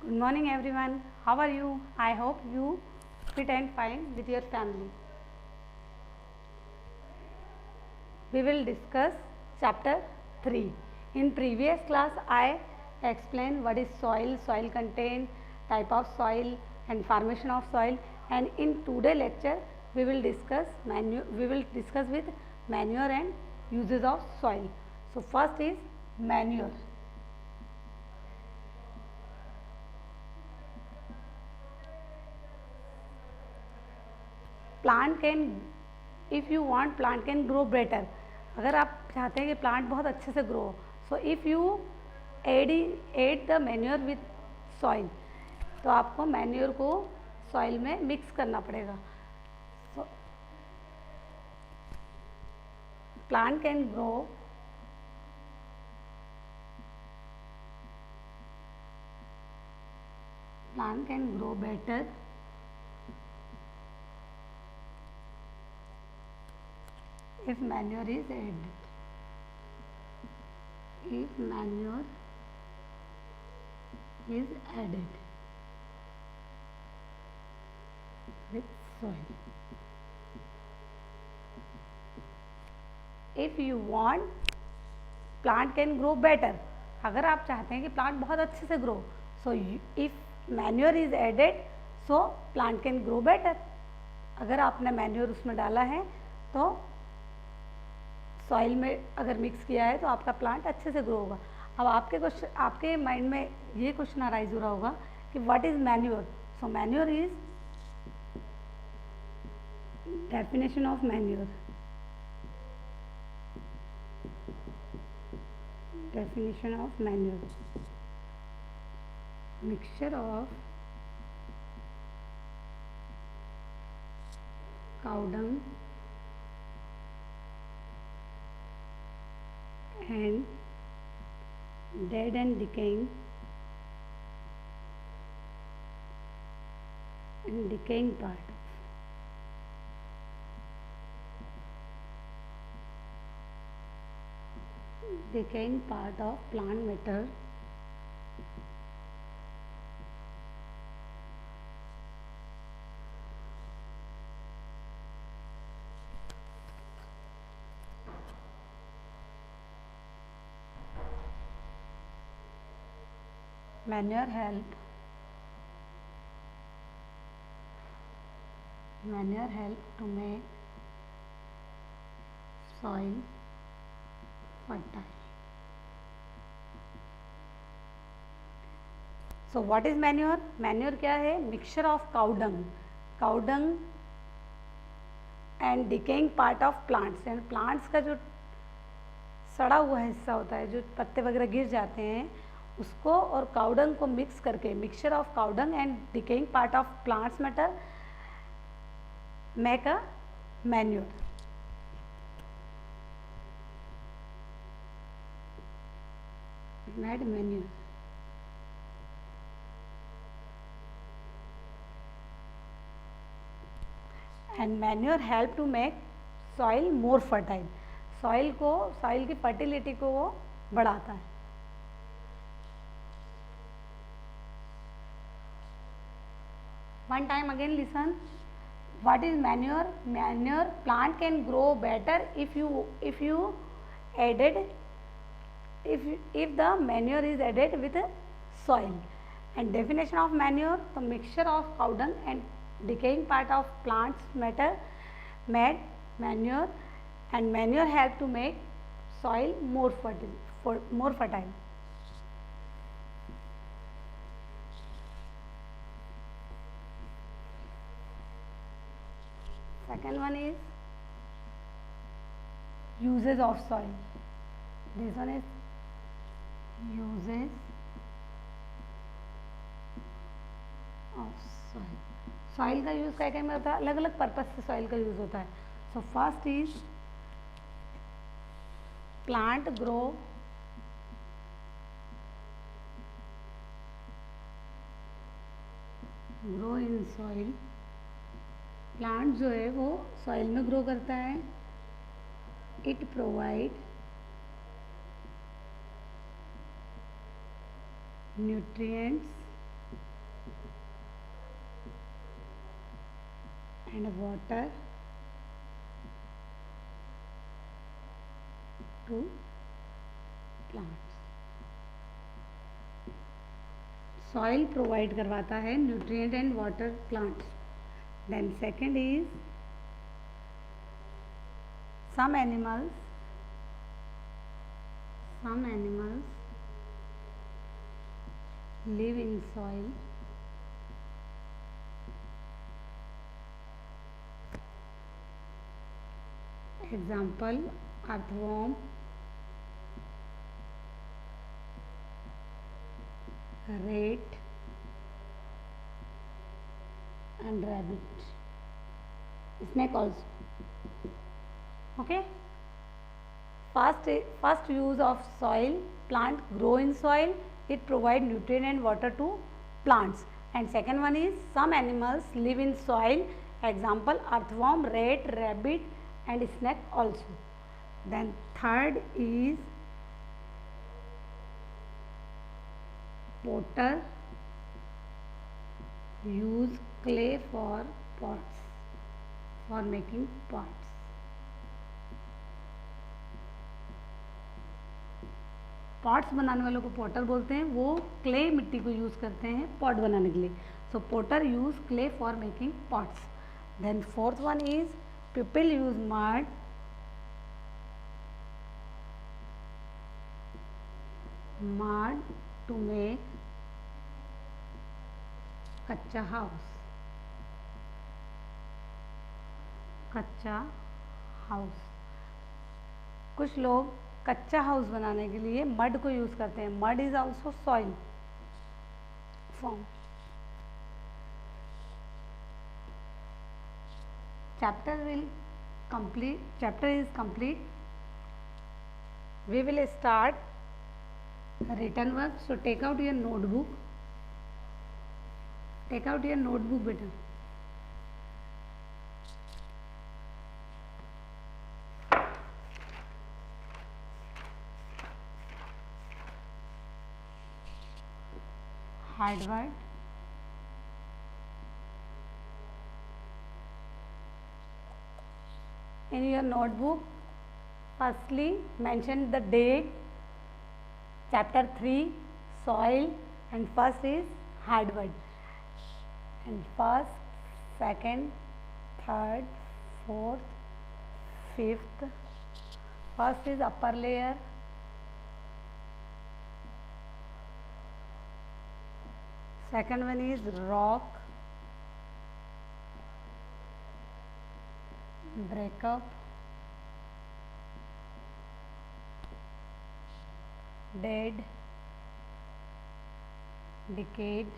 Good morning everyone. How are you? I hope you fit and fine with your family. We will discuss chapter 3. In previous class I explained what is soil, soil content, type of soil and formation of soil, and in today lecture we will discuss with manure and uses of soil. So first is manure. Plant can if you want plant can grow better. अगर आप चाहते हैं कि plant बहुत अच्छे से grow हो, so if you add the manure with soil, तो आपको मैन्योर को सॉइल में मिक्स करना पड़ेगा. So plant can grow better if manure is added. If manure is added with soil. If you want plant can grow better, अगर आप चाहते हैं कि प्लांट बहुत अच्छे से grow, so if manure is added so plant can grow better. अगर आपने मैन्योर उसमें डाला है तो सॉइल में अगर मिक्स किया है तो आपका प्लांट अच्छे से ग्रो होगा. अब आपके माइंड में ये क्वेश्चन अराइज हो रहा होगा कि what is manure. So manure is definition of manure. Definition of manure: mixture of cow dung and dead and decaying part of plant matter manure help to make soil fertile. So what is manure? Manure क्या है? Mixture of cow dung and decaying part of plants. and plants का जो सड़ा हुआ हिस्सा होता है, जो पत्ते वगैरह गिर जाते हैं, उसको और काउडंग को मिक्स करके, mixture of cow dung and decaying part of plants matter make a manure. Made manure. And manure help to make soil more fertile. Soil की फर्टिलिटी को वो बढ़ाता है. One time again listen. What is manure? Manure plant can grow better if the manure is added with soil. And definition of manure: the mixture of cow dung and decaying part of plants matter made manure, and manure help to make soil more fertile. Second one is uses of soil. This one is uses of soil. Soil का use क्या में होता है? अलग अलग purpose से soil का use होता है. So first is plant grow in soil. Plant जो है वो सॉइल में ग्रो करता है. It provide nutrients and water to plants. Soil provide करवाता है nutrient and water plants. Then second is some animals live in soil. Example, earthworm, rat and rabbit, snake also. Okay. First use of soil. Plant grow in soil. It provide nutrient and water to plants. And second one is some animals live in soil. Example, earthworm, rat, rabbit and snake also. Then third is potter use clay for pots, for making pots. Pots बनाने वालों को Potter बोलते हैं, वो clay मिट्टी को use करते हैं पॉट बनाने के लिए. So potter use clay for making pots. Then fourth one is people use mud to make कच्चा हाउस. कुछ लोग कच्चा हाउस बनाने के लिए मड को यूज करते हैं. Mud is also soil form. chapter is complete. We will start written work. So take out your notebook. Beta. Hard word. In your notebook, firstly mention the date, chapter 3, soil, and first is hard word. And first, second, third, fourth, fifth. First is upper layer. Second one is rock, breakup, dead, decayed,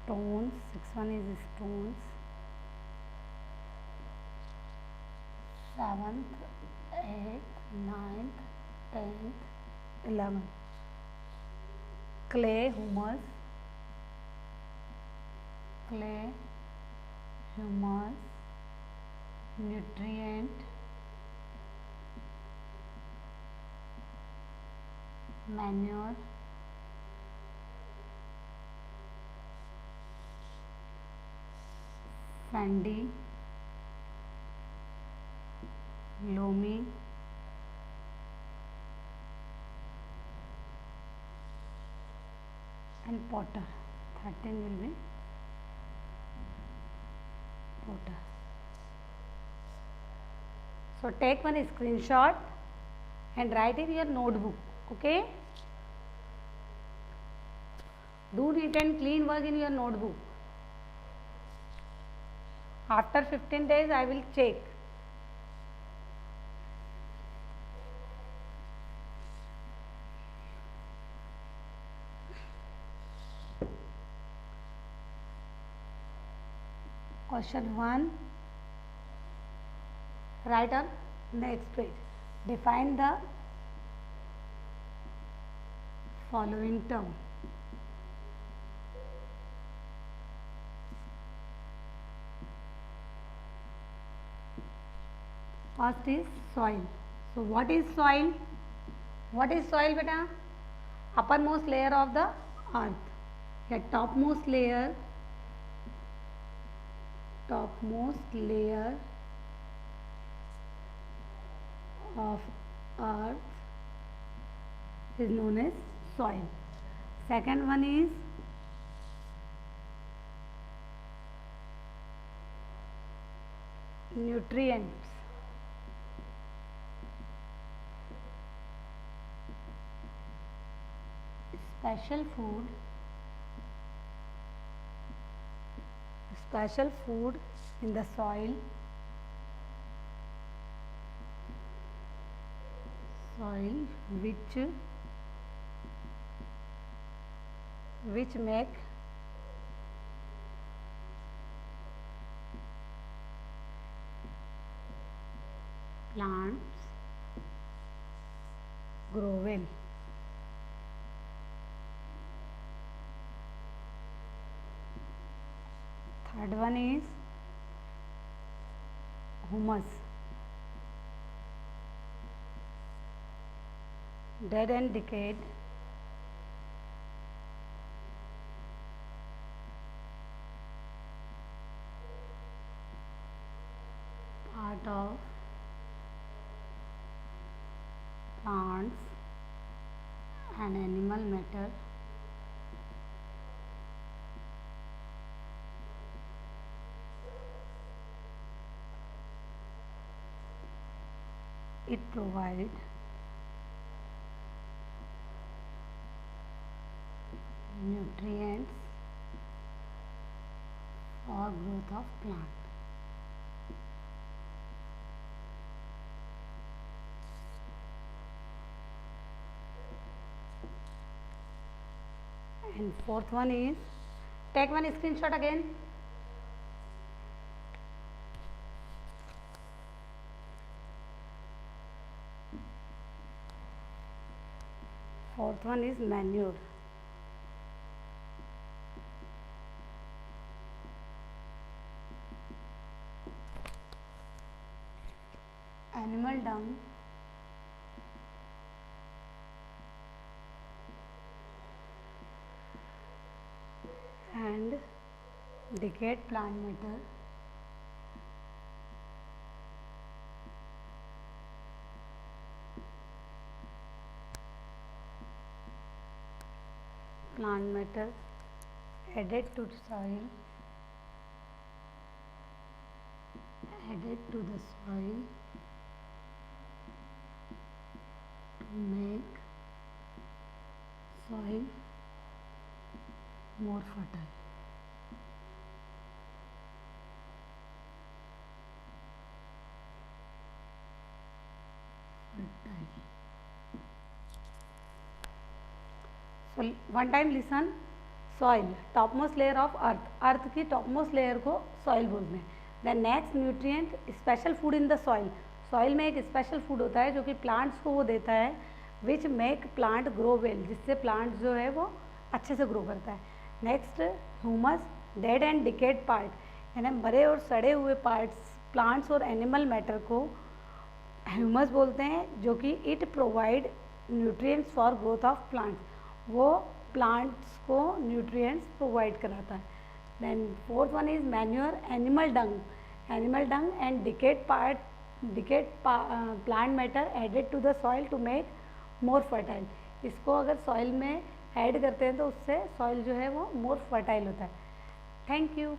stones. Sixth one is stones. Seventh, eighth, ninth, 10th, 11th. Clay, humus, nutrient, manure, sandy, loamy, and potter. 13 will be potter. So take one screenshot and write in your notebook. Okay. Do neat and clean work in your notebook. After 15 days I will check. Question 1. Write on next page. Define the following term. First is soil. So what is soil? What is soil, beta? uppermost layer of the earth, या topmost layer of earth is known as soil. Second one is nutrients. Special food in the soil which make plants grow well. Third one is humus. Dead and decayed part of plants and animal matter it provides nutrients for growth of plant. And fourth one is, take one screenshot again. Fourth one is manure. Animal dung and decayed plant matter added to the soil to make soil more fertile. So one time listen. Soil, topmost layer of earth की topmost layer को soil बोलते हैं. Then next nutrient, special food in the soil. Soil में एक special food होता है जो कि plants को वो देता है, which make plant grow well, जिससे plant जो है वो अच्छे से grow करता है. Next humus, dead and decayed part, यानी मरे और सड़े हुए parts plants और animal matter को humus बोलते हैं, जो कि it provide nutrients for growth of plants. वो plants को nutrients provide कराता है. Then fourth one is manure, animal dung and decayed plant matter added to the soil to make more fertile. इसको अगर soil में ऐड करते हैं तो उससे soil जो है वो more fertile होता है. Thank you.